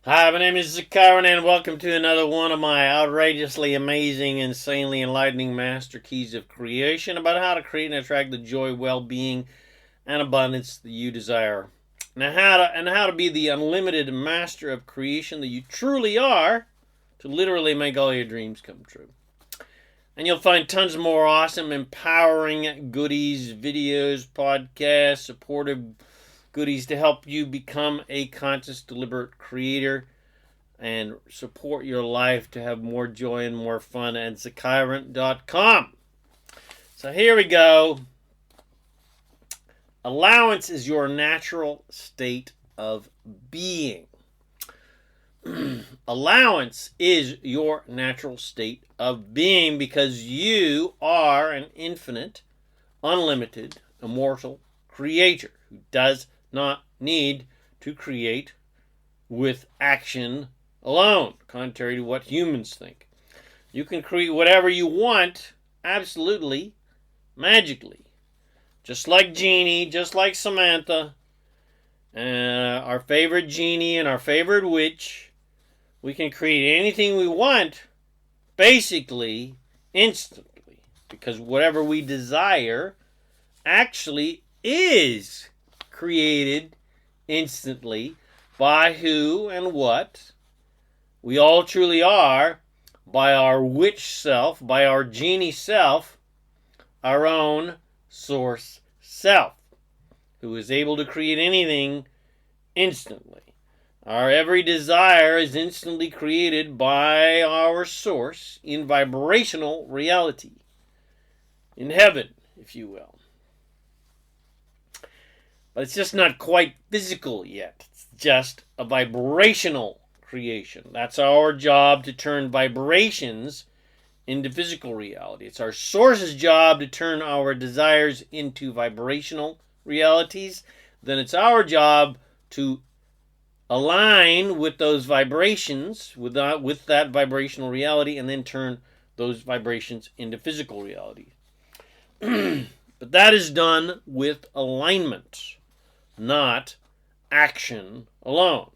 Hi, my name is ZaKaiRan and welcome to another one of my outrageously amazing, insanely enlightening master keys of creation about how to create and attract the joy, well-being, and abundance that you desire. Now, how to be the unlimited master of creation that you truly are to literally make all your dreams come true. And you'll find tons more awesome, empowering goodies, videos, podcasts, supportive goodies to help you become a conscious, deliberate creator and support your life to have more joy and more fun at ZaKaiRan.com. So here we go. Allowance is your natural state of being. Allowance is your natural state of being because you are an infinite, unlimited, immortal creator who does not need to create with action alone, contrary to what humans think. You can create whatever you want, absolutely, magically. Just like Genie, just like Samantha, our favorite genie and our favorite witch. We can create anything we want, basically, instantly. Because whatever we desire actually is created instantly by who and what we all truly are, by our witch self, by our genie self, our own source self, who is able to create anything instantly. Our every desire is instantly created by our source in vibrational reality, in heaven, if you will. But it's just not quite physical yet. It's just a vibrational creation. That's our job, to turn vibrations into physical reality. It's our source's job to turn our desires into vibrational realities. Then it's our job to align with those vibrations, with that vibrational reality, and then turn those vibrations into physical reality. But that is done with alignment, not action alone.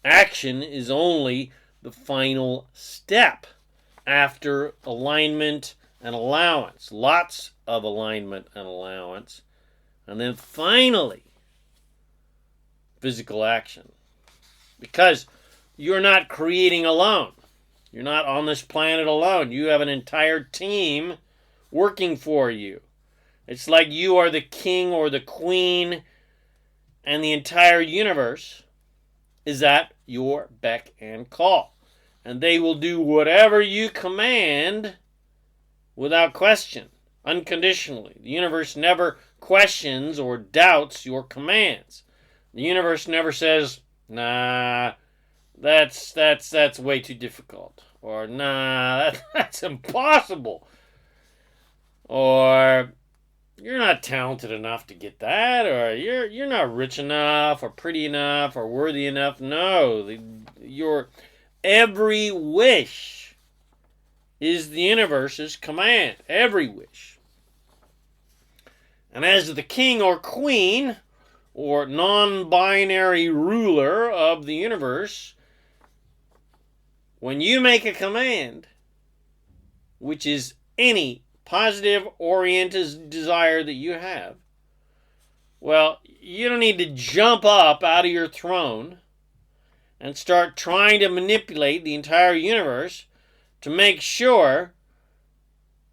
Action is only the final step after alignment and allowance. Lots of alignment and allowance. And then finally, physical action. Because you're not creating alone. You're not on this planet alone. You have an entire team working for you. It's like you are the king or the queen, and the entire universe is at your beck and call. And they will do whatever you command without question, unconditionally. The universe never questions or doubts your commands. The universe never says, nah, that's way too difficult. Or, nah, that's impossible. Or, you're not talented enough to get that, or you're not rich enough, or pretty enough, or worthy enough. No, your every wish is the universe's command. Every wish. And as the king or queen, or non-binary ruler of the universe, when you make a command, which is any positive-oriented desire that you have, well, you don't need to jump up out of your throne and start trying to manipulate the entire universe to make sure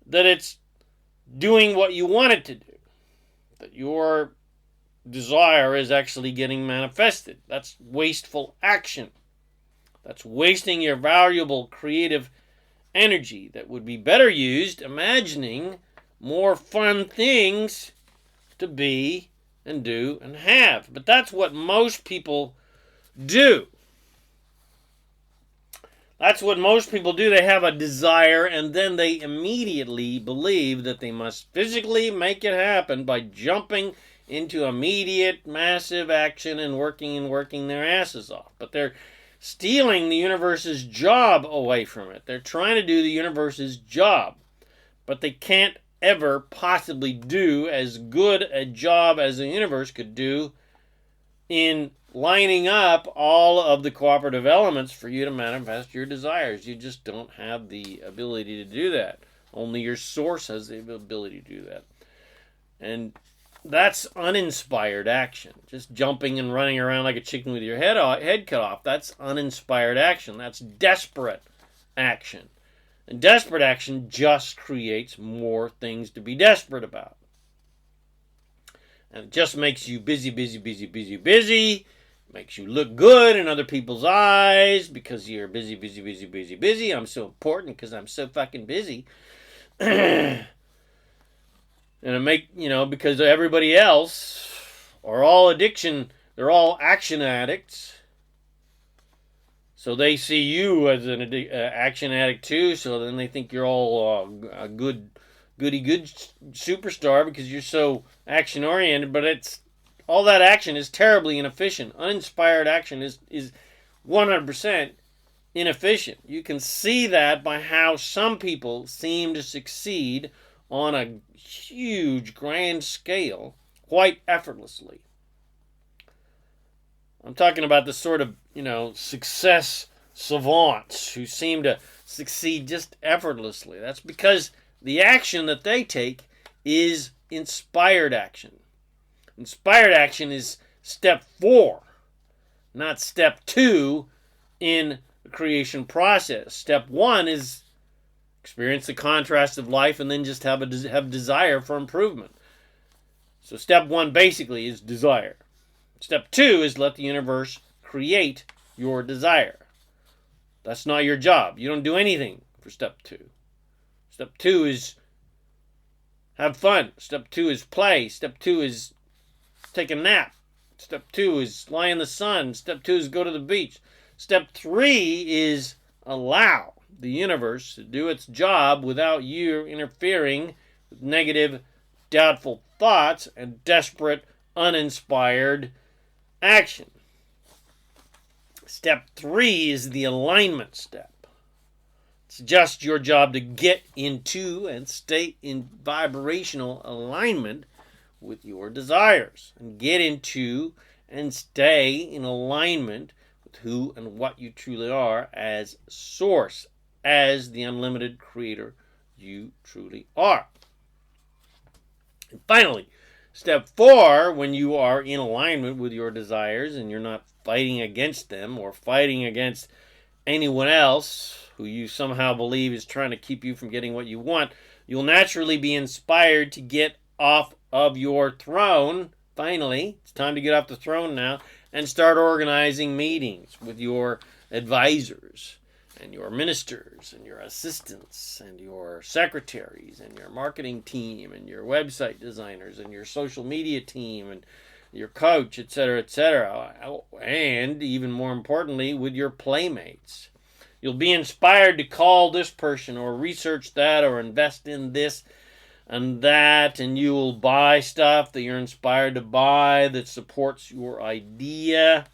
that it's doing what you want it to do, that your desire is actually getting manifested. That's wasteful action. That's wasting your valuable creative energy that would be better used imagining more fun things to be and do and have. But that's what most people do. That's what most people do. They have a desire and then they immediately believe that they must physically make it happen by jumping into immediate massive action and working their asses off. But they're stealing the universe's job away from it. They're trying to do the universe's job, but they can't ever possibly do as good a job as the universe could do in lining up all of the cooperative elements for you to manifest your desires. You just don't have the ability to do that. Only your source has the ability to do that. And that's uninspired action. Just jumping and running around like a chicken with your head cut off. That's uninspired action. That's desperate action. And desperate action just creates more things to be desperate about. And it just makes you busy, busy, busy, busy, busy. Makes you look good in other people's eyes because you're busy, busy, busy, busy, busy. I'm so important because I'm so fucking busy. And it because everybody else are all they're all action addicts. So they see you as an action addict too, so then they think you're all a goody good superstar because you're so action oriented, but all that action is terribly inefficient. Uninspired action is 100% inefficient. You can see that by how some people seem to succeed on a huge, grand scale quite effortlessly. I'm talking about the sort of, success savants who seem to succeed just effortlessly. That's because the action that they take is inspired action. Inspired action is step 4, not step 2 in the creation process. Step 1 is experience the contrast of life and then just have desire for improvement. So step 1 basically is desire. Step 2 is let the universe create your desire. That's not your job. You don't do anything for step 2. Step 2 is have fun. Step 2 is play. Step 2 is take a nap. Step 2 is lie in the sun. Step 2 is go to the beach. Step 3 is allow the universe to do its job without you interfering with negative, doubtful thoughts and desperate, uninspired action. Step 3 is the alignment step. It's just your job to get into and stay in vibrational alignment with your desires. And get into and stay in alignment with who and what you truly are as source, as the unlimited creator you truly are. And finally, step 4, when you are in alignment with your desires and you're not fighting against them or fighting against anyone else who you somehow believe is trying to keep you from getting what you want, you'll naturally be inspired to get off of your throne. Finally, it's time to get off the throne now and start organizing meetings with your advisors and your ministers and your assistants and your secretaries and your marketing team and your website designers and your social media team and your coach, etc., etc., and even more importantly, with your playmates. You'll be inspired to call this person or research that or invest in this and that, and you will buy stuff that you're inspired to buy that supports your idea.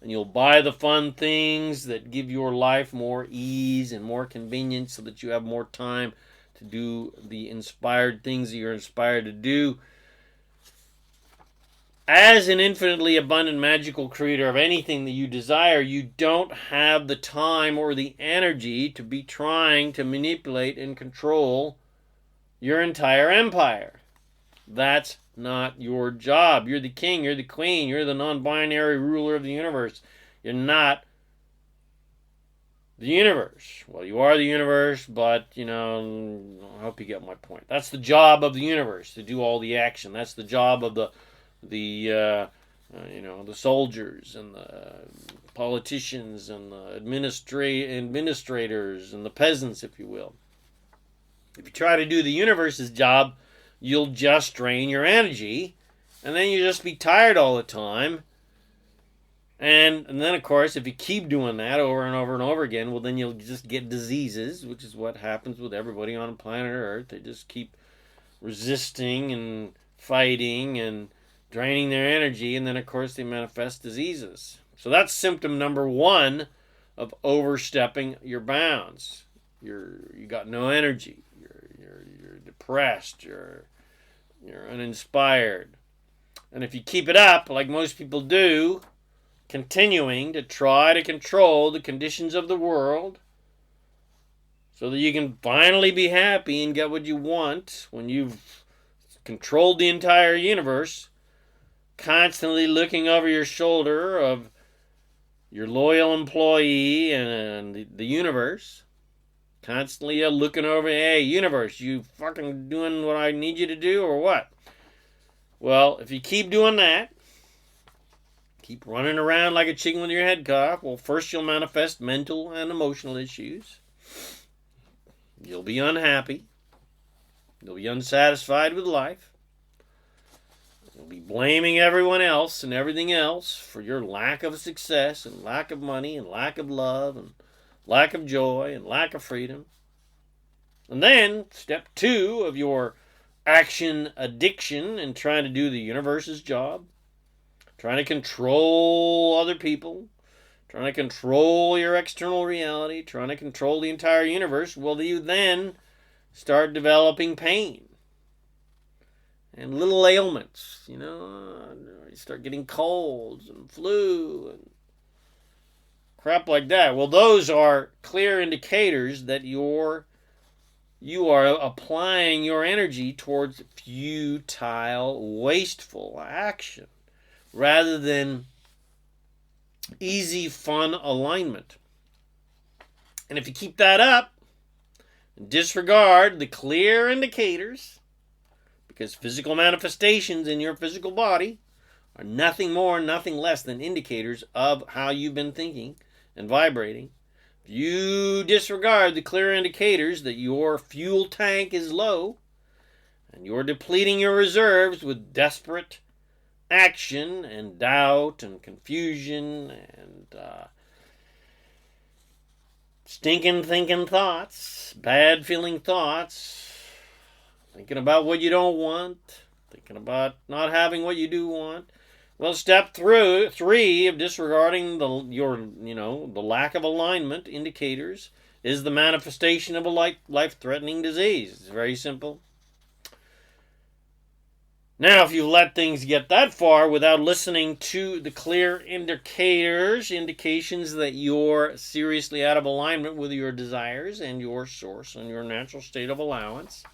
And you'll buy the fun things that give your life more ease and more convenience so that you have more time to do the inspired things that you're inspired to do. As an infinitely abundant magical creator of anything that you desire, you don't have the time or the energy to be trying to manipulate and control your entire empire. That's not your job. You're the king, you're the queen, you're the non-binary ruler of the universe. You're not the universe. Well, you are the universe, but, I hope you get my point. That's the job of the universe, to do all the action. That's the job of the soldiers and the politicians and the administrators and the peasants, if you will. If you try to do the universe's job, you'll just drain your energy, and then you'll just be tired all the time. And then, of course, if you keep doing that over and over and over again, well, then you'll just get diseases, which is what happens with everybody on planet Earth. They just keep resisting and fighting and draining their energy, and then, of course, they manifest diseases. So that's symptom number 1 of overstepping your bounds. You got no energy. You're depressed. You're uninspired. And if you keep it up, like most people do, continuing to try to control the conditions of the world so that you can finally be happy and get what you want when you've controlled the entire universe, constantly looking over your shoulder of your loyal employee and the universe, constantly looking over, hey, universe, you fucking doing what I need you to do or what? Well, if you keep doing that, keep running around like a chicken with your head cut off, well, first you'll manifest mental and emotional issues. You'll be unhappy. You'll be unsatisfied with life. You'll be blaming everyone else and everything else for your lack of success and lack of money and lack of love and lack of joy and lack of freedom. And then, step 2 of your action addiction and trying to do the universe's job, trying to control other people, trying to control your external reality, trying to control the entire universe, well, you then start developing pain and little ailments, you start getting colds and flu and crap like that. Well, those are clear indicators that you are applying your energy towards futile, wasteful action rather than easy, fun alignment. And if you keep that up, and disregard the clear indicators, because physical manifestations in your physical body are nothing more, nothing less than indicators of how you've been thinking and vibrating. If you disregard the clear indicators that your fuel tank is low and you're depleting your reserves with desperate action and doubt and confusion and stinking thinking thoughts, bad feeling thoughts, thinking about what you don't want, thinking about not having what you do want. Well, step 3 of disregarding the lack of alignment indicators is the manifestation of a life-threatening disease. It's very simple. Now, if you let things get that far without listening to the clear indications that you're seriously out of alignment with your desires and your source and your natural state of allowance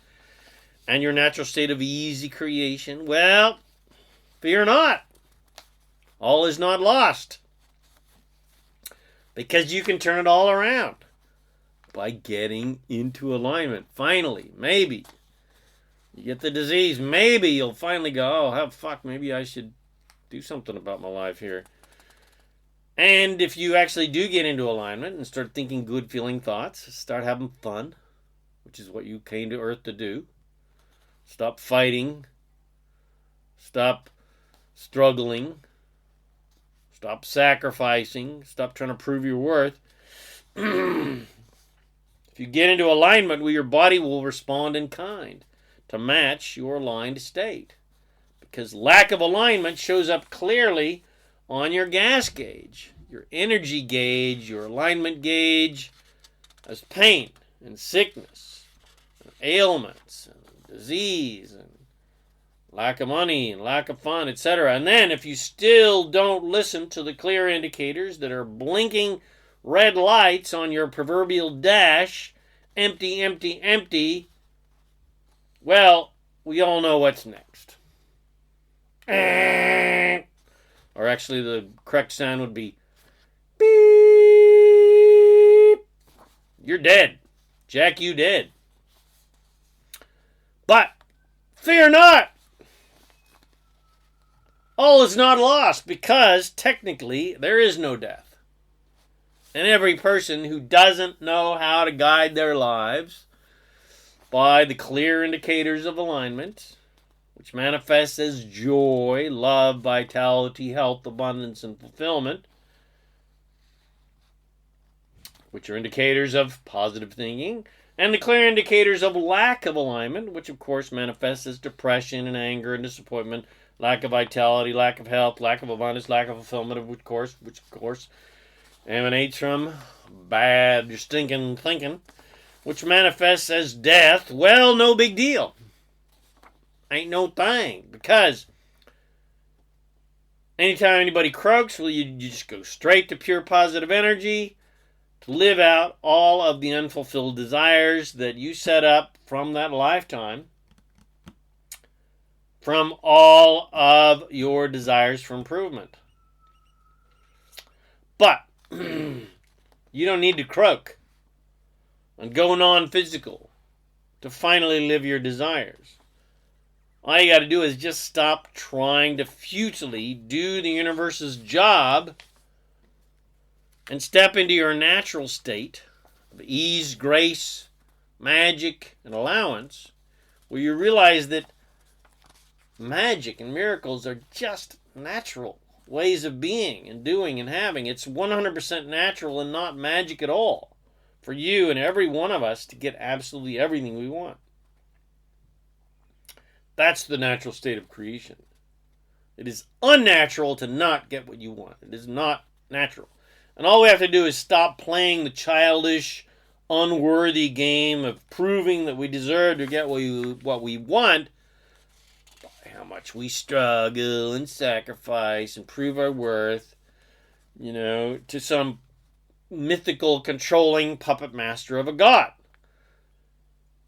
and your natural state of easy creation, well, fear not. All is not lost. Because you can turn it all around by getting into alignment. Finally, maybe. You get the disease, maybe you'll finally go, oh, fuck, maybe I should do something about my life here. And if you actually do get into alignment and start thinking good feeling thoughts, start having fun, which is what you came to Earth to do. Stop fighting. Stop struggling. Stop sacrificing. Stop trying to prove your worth. If you get into alignment, your body will respond in kind to match your aligned state. Because lack of alignment shows up clearly on your gas gauge, your energy gauge, your alignment gauge, as pain and sickness, and ailments, and disease, and lack of money, and lack of fun, etc. And then if you still don't listen to the clear indicators that are blinking red lights on your proverbial dash, empty, empty, empty, well, we all know what's next. Or actually, the correct sound would be beep. You're dead. Jack, you dead. But fear not. All is not lost because technically there is no death. And every person who doesn't know how to guide their lives by the clear indicators of alignment, which manifests as joy, love, vitality, health, abundance, and fulfillment, which are indicators of positive thinking, and the clear indicators of lack of alignment, which of course manifests as depression and anger and disappointment, lack of vitality, lack of health, lack of abundance, lack of fulfillment, which of course emanates from bad, stinking thinking, which manifests as death. Well, no big deal. Ain't no thing, because Anytime anybody croaks, well, you just go straight to pure positive energy to live out all of the unfulfilled desires that you set up from that lifetime, from all of your desires for improvement. But you don't need to croak and go non-physical to finally live your desires. All you got to do is just stop trying to futilely do the universe's job and step into your natural state of ease, grace, magic, and allowance, where you realize that magic and miracles are just natural ways of being and doing and having. It's 100% natural and not magic at all for you and every one of us to get absolutely everything we want. That's the natural state of creation. It is unnatural to not get what you want. It is not natural. And all we have to do is stop playing the childish, unworthy game of proving that we deserve to get what we want by how much we struggle and sacrifice and prove our worth, to some mythical, controlling puppet master of a god.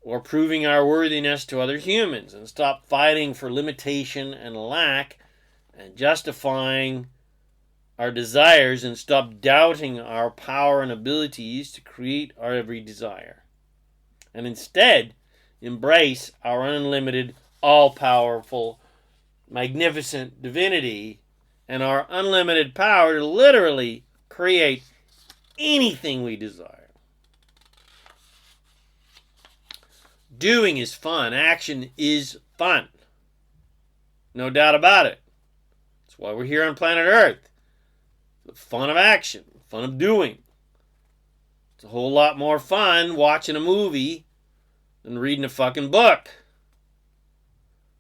Or proving our worthiness to other humans, and stop fighting for limitation and lack and justifying our desires, and stop doubting our power and abilities to create our every desire. And instead, embrace our unlimited, all-powerful, magnificent divinity and our unlimited power to literally create anything we desire. Doing is fun. Action is fun. No doubt about it. That's why we're here on planet Earth. The fun of action. Fun of doing. It's a whole lot more fun watching a movie than reading a fucking book.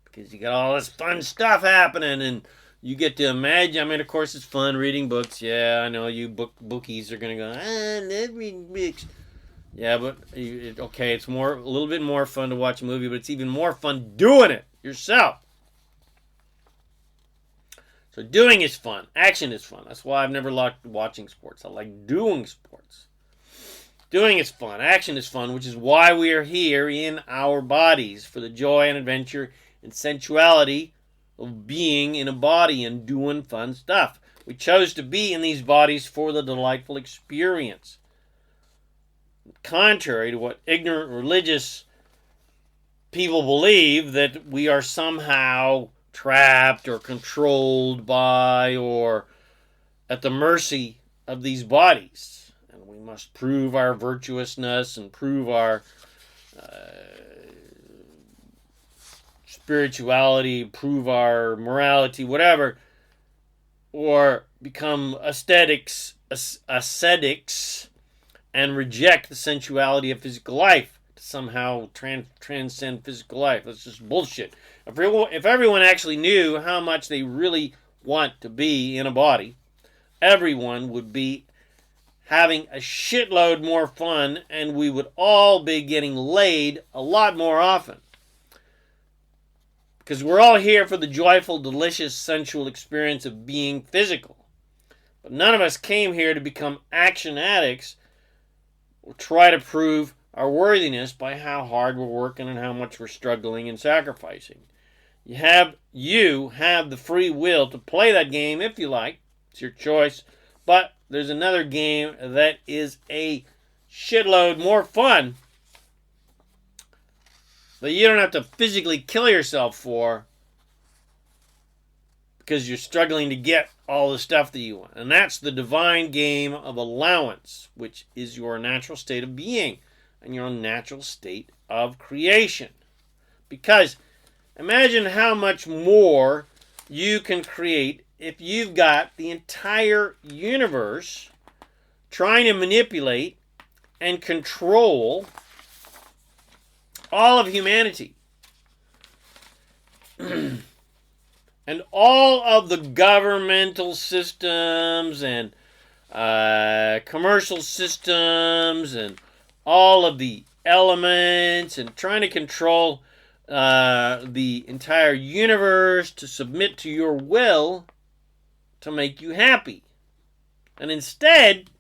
Because you got all this fun stuff happening and you get to imagine. I mean, of course, it's fun reading books. Yeah, I know you bookies are going to go, I love reading books. Yeah, but, okay, it's a little bit more fun to watch a movie, but it's even more fun doing it yourself. So doing is fun. Action is fun. That's why I've never liked watching sports. I like doing sports. Doing is fun. Action is fun, which is why we are here in our bodies, for the joy and adventure and sensuality of being in a body and doing fun stuff. We chose to be in these bodies for the delightful experience. Contrary to what ignorant religious people believe, that we are somehow trapped or controlled by or at the mercy of these bodies. And we must prove our virtuousness and prove our spirituality, prove our morality, whatever, or become ascetics and reject the sensuality of physical life to somehow transcend physical life. That's just bullshit. If everyone actually knew how much they really want to be in a body, everyone would be having a shitload more fun, and we would all be getting laid a lot more often. Because we're all here for the joyful, delicious, sensual experience of being physical. But none of us came here to become action addicts or try to prove our worthiness by how hard we're working and how much we're struggling and sacrificing. You have the free will to play that game if you like. It's your choice. But there's another game that is a shitload more fun that you don't have to physically kill yourself for because you're struggling to get all the stuff that you want. And that's the divine game of allowance, which is your natural state of being and your natural state of creation. Because imagine how much more you can create if you've got the entire universe trying to manipulate and control all of humanity. And all of the governmental systems and commercial systems and all of the elements and trying to control the entire universe to submit to your will to make you happy. And instead,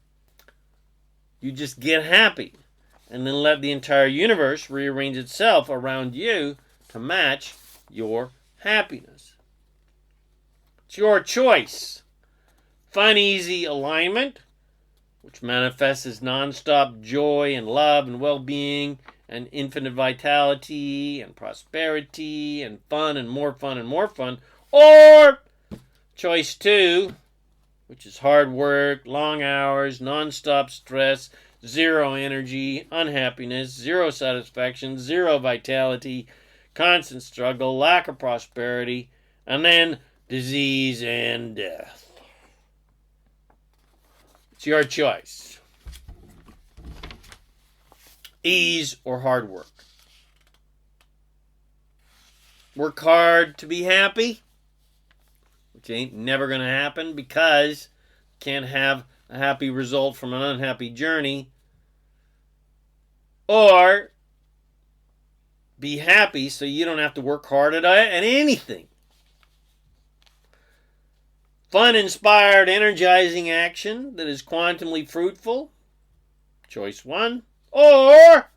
you just get happy and then let the entire universe rearrange itself around you to match your happiness. It's your choice. Fun, easy alignment, which manifests as nonstop joy and love and well-being and infinite vitality and prosperity and fun and more fun and more fun. Or choice 2, which is hard work, long hours, nonstop stress, zero energy, unhappiness, zero satisfaction, zero vitality, constant struggle, lack of prosperity, and then disease and death. It's your choice. Ease or hard work. Work hard to be happy, which ain't never going to happen because you can't have a happy result from an unhappy journey. Or be happy so you don't have to work hard at anything. Fun, inspired, energizing action that is quantumly fruitful. Choice 1. Or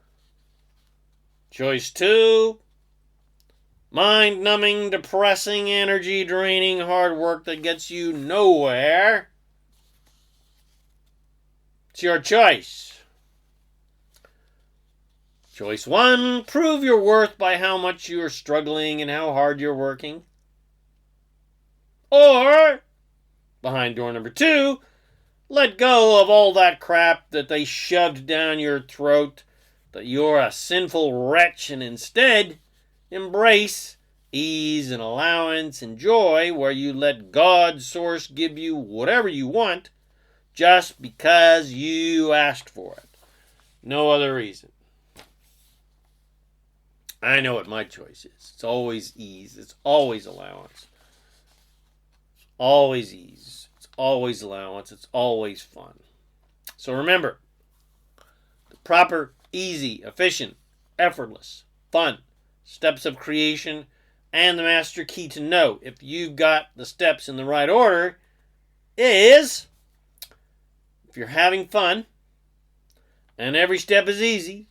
choice 2. Mind-numbing, depressing, energy-draining hard work that gets you nowhere. It's your choice. Choice 1. Prove your worth by how much you're struggling and how hard you're working. Or behind door number 2, let go of all that crap that they shoved down your throat, that you're a sinful wretch, and instead embrace ease and allowance and joy where you let God, Source, give you whatever you want just because you asked for it. No other reason. I know what my choice is. It's always ease. It's always allowance. Always ease. It's always allowance. It's always fun. So remember, the proper, easy, efficient, effortless, fun steps of creation and the master key to know if you've got the steps in the right order is if you're having fun and every step is easy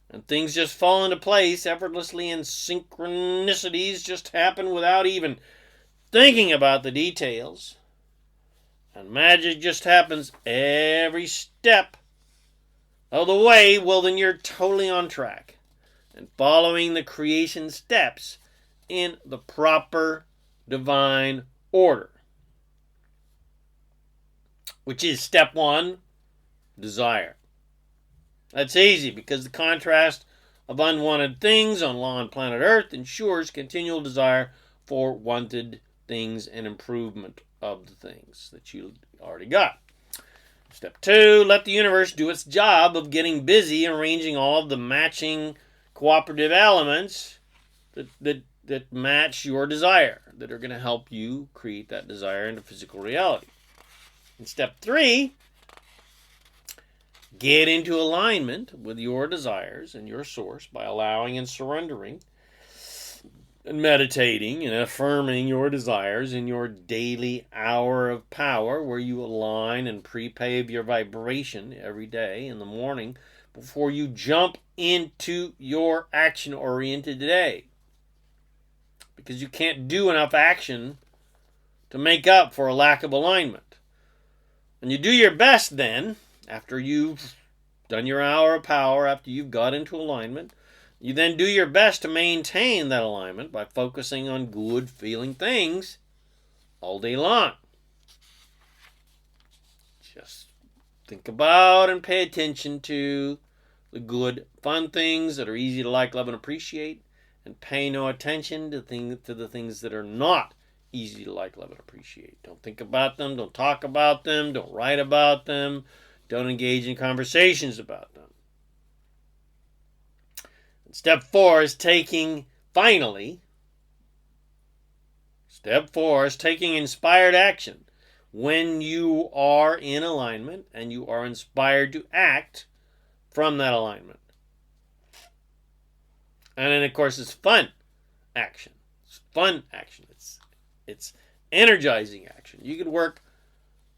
and things just fall into place effortlessly and synchronicities just happen without even thinking about the details, and magic just happens every step of the way, well, then you're totally on track and following the creation steps in the proper divine order, which is step 1, desire. That's easy because the contrast of unwanted things on planet Earth ensures continual desire for wanted things and improvement of the things that you already got. Step 2, let the universe do its job of getting busy arranging all of the matching cooperative elements that match your desire, that are going to help you create that desire into physical reality. And step 3, get into alignment with your desires and your source by allowing and surrendering and meditating and affirming your desires in your daily hour of power, where you align and prepave your vibration every day in the morning before you jump into your action-oriented day. Because you can't do enough action to make up for a lack of alignment. And you do your best then, after you've done your hour of power, after you've got into alignment, you then do your best to maintain that alignment by focusing on good feeling things all day long. Just think about and pay attention to the good, fun things that are easy to like, love, and appreciate, and pay no attention to the things that are not easy to like, love, and appreciate. Don't think about them, don't talk about them, don't write about them, don't engage in conversations about them. Step 4 is taking inspired action when you are in alignment and you are inspired to act from that alignment. And then, of course, it's fun action. It's fun action. It's energizing action. You could work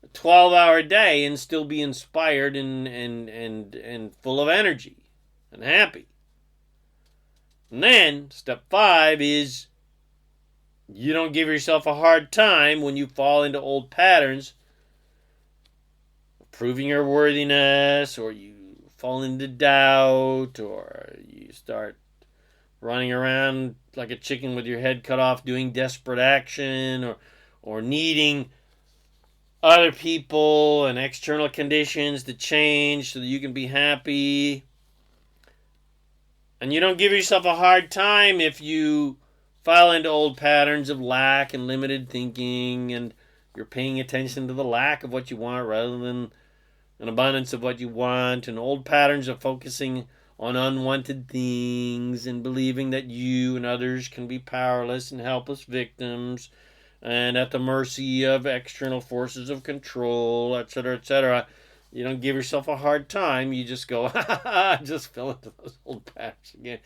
a 12-hour day and still be inspired and full of energy and happy. And then step 5 is you don't give yourself a hard time when you fall into old patterns, proving your worthiness, or you fall into doubt, or you start running around like a chicken with your head cut off doing desperate action, or needing other people and external conditions to change so that you can be happy. And you don't give yourself a hard time if you fall into old patterns of lack and limited thinking, and you're paying attention to the lack of what you want rather than an abundance of what you want, and old patterns of focusing on unwanted things and believing that you and others can be powerless and helpless victims and at the mercy of external forces of control, etc., etc. You don't give yourself a hard time. You just go, I just fell into those old patterns again.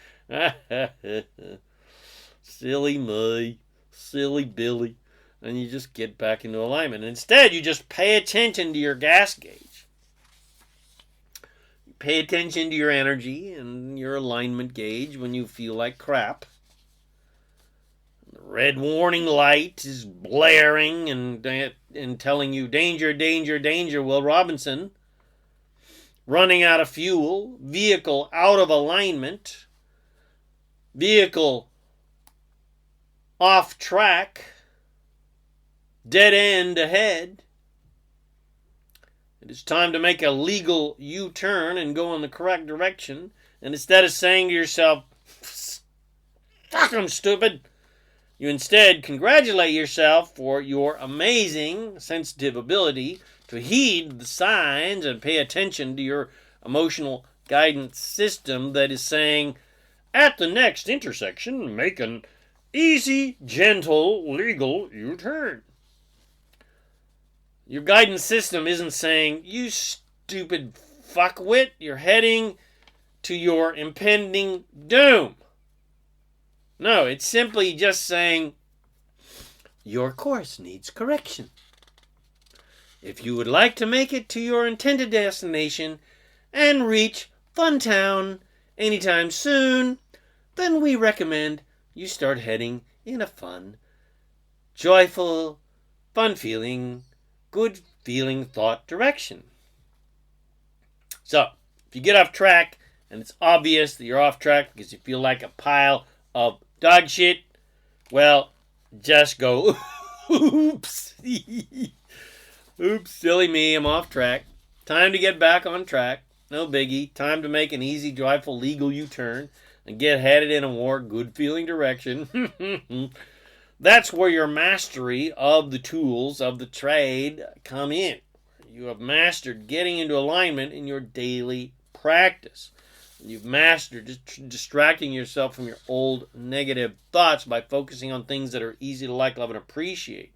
Silly me. Silly Billy. And you just get back into alignment. Instead, you just pay attention to your gas gauge. You pay attention to your energy and your alignment gauge when you feel like crap. The red warning light is blaring and telling you, danger, danger, danger, Will Robinson. Running out of fuel, vehicle out of alignment, vehicle off track, dead end ahead. It is time to make a legal U-turn and go in the correct direction. And instead of saying to yourself, fuck, I'm stupid, you instead congratulate yourself for your amazing sensitive ability to heed the signs and pay attention to your emotional guidance system that is saying, at the next intersection, make an easy, gentle, legal U-turn. Your guidance system isn't saying, you stupid fuckwit, you're heading to your impending doom. No, it's simply just saying, your course needs correction. If you would like to make it to your intended destination and reach Funtown anytime soon, then we recommend you start heading in a fun, joyful, fun-feeling, good-feeling thought direction. So, if you get off track, and it's obvious that you're off track because you feel like a pile of dog shit, well, just go, oops. Oops, silly me, I'm off track. Time to get back on track. No biggie. Time to make an easy, joyful, legal U-turn and get headed in a more good-feeling direction. That's where your mastery of the tools of the trade come in. You have mastered getting into alignment in your daily practice. You've mastered distracting yourself from your old negative thoughts by focusing on things that are easy to like, love, and appreciate.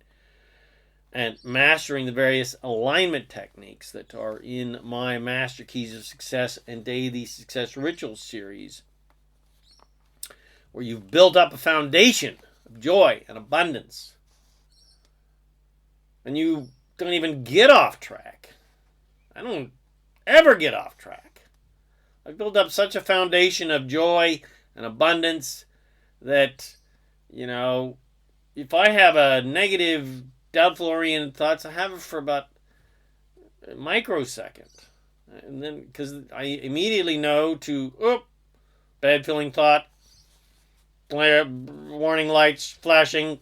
And mastering the various alignment techniques that are in my Master Keys of Success and Daily Success Rituals series, where you've built up a foundation of joy and abundance. And you don't even get off track. I don't ever get off track. I've built up such a foundation of joy and abundance that, if I have a negative, doubtful-oriented thoughts, I have it for about a microsecond. And then, because I immediately know bad feeling thought, warning lights flashing,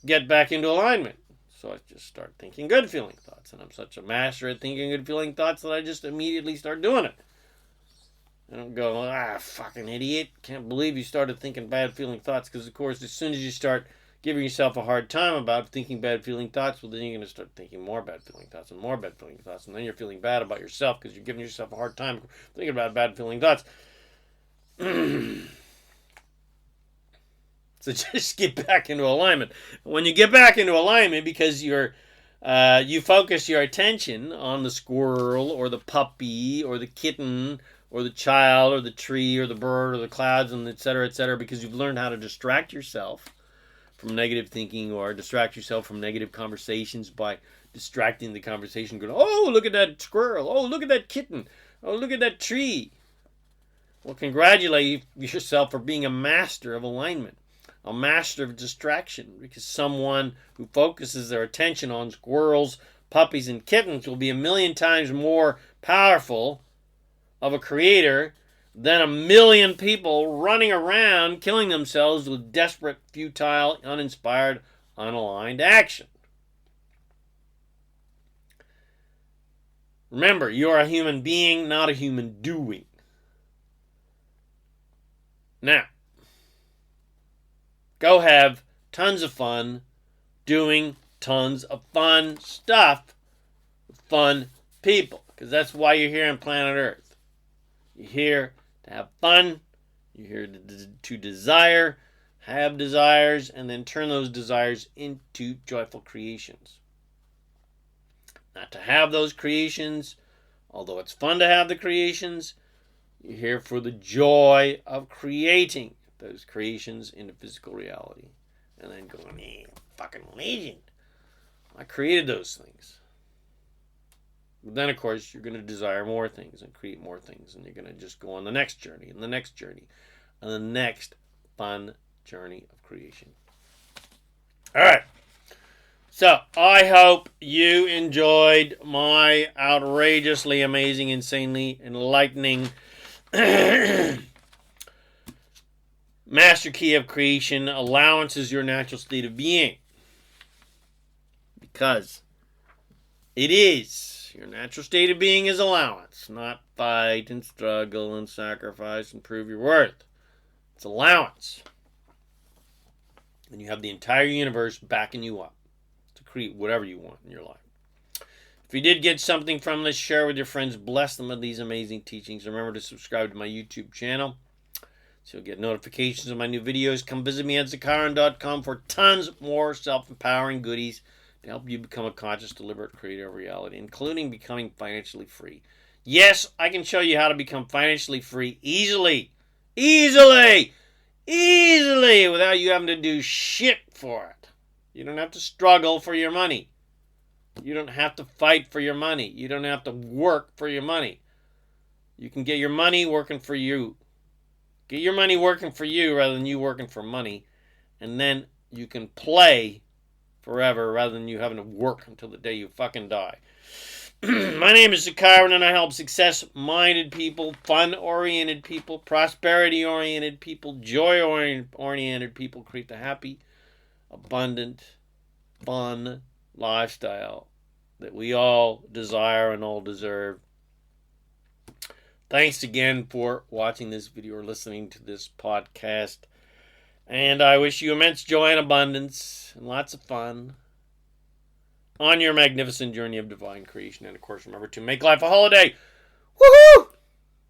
get back into alignment. So I just start thinking good feeling thoughts. And I'm such a master at thinking good feeling thoughts that I just immediately start doing it. I don't go, fucking idiot. Can't believe you started thinking bad feeling thoughts. Because, of course, as soon as you start giving yourself a hard time about thinking bad feeling thoughts, well, then you're going to start thinking more bad feeling thoughts and more bad feeling thoughts. And then you're feeling bad about yourself because you're giving yourself a hard time thinking about bad feeling thoughts. So just get back into alignment. When you get back into alignment, because you focus your attention on the squirrel or the puppy or the kitten or the child or the tree or the bird or the clouds and et cetera, because you've learned how to distract yourself from negative thinking, or distract yourself from negative conversations by distracting the conversation, going, oh, look at that squirrel. Oh, look at that kitten. Oh, look at that tree. Well, congratulate yourself for being a master of alignment, a master of distraction, because someone who focuses their attention on squirrels, puppies, and kittens will be 1,000,000 times more powerful of a creator than 1,000,000 people running around killing themselves with desperate, futile, uninspired, unaligned action. Remember, you are a human being, not a human doing. Now, go have tons of fun doing tons of fun stuff with fun people, because that's why you're here on planet Earth. You're here to have fun. You're here to desire, have desires, and then turn those desires into joyful creations. Not to have those creations, although it's fun to have the creations. You're here for the joy of creating those creations into physical reality. And then going, I'm fucking legend. I created those things. But then, of course, you're going to desire more things and create more things. And you're going to just go on the next journey and the next journey and the next fun journey of creation. All right. So, I hope you enjoyed my outrageously amazing, insanely enlightening Master Key of Creation. Allowance is your natural state of being. Because it is. Your natural state of being is allowance. Not fight and struggle and sacrifice and prove your worth. It's allowance. And you have the entire universe backing you up to create whatever you want in your life. If you did get something from this, share with your friends. Bless them with these amazing teachings. Remember to subscribe to my YouTube channel so you'll get notifications of my new videos. Come visit me at ZaKaiRan.com for tons more self-empowering goodies to help you become a conscious, deliberate creator of reality, including becoming financially free. Yes, I can show you how to become financially free easily, without you having to do shit for it. You don't have to struggle for your money. You don't have to fight for your money. You don't have to work for your money. You can get your money working for you. Get your money working for you rather than you working for money. And then you can play forever rather than you having to work until the day you fucking die. My name is ZaKaiRan, and I help success-minded people, fun-oriented people, prosperity-oriented people, joy-oriented people create the happy, abundant, fun lifestyle that we all desire and all deserve. Thanks again for watching this video or listening to this podcast. And I wish you immense joy and abundance and lots of fun on your magnificent journey of divine creation. And of course, remember to make life a holiday. Woohoo!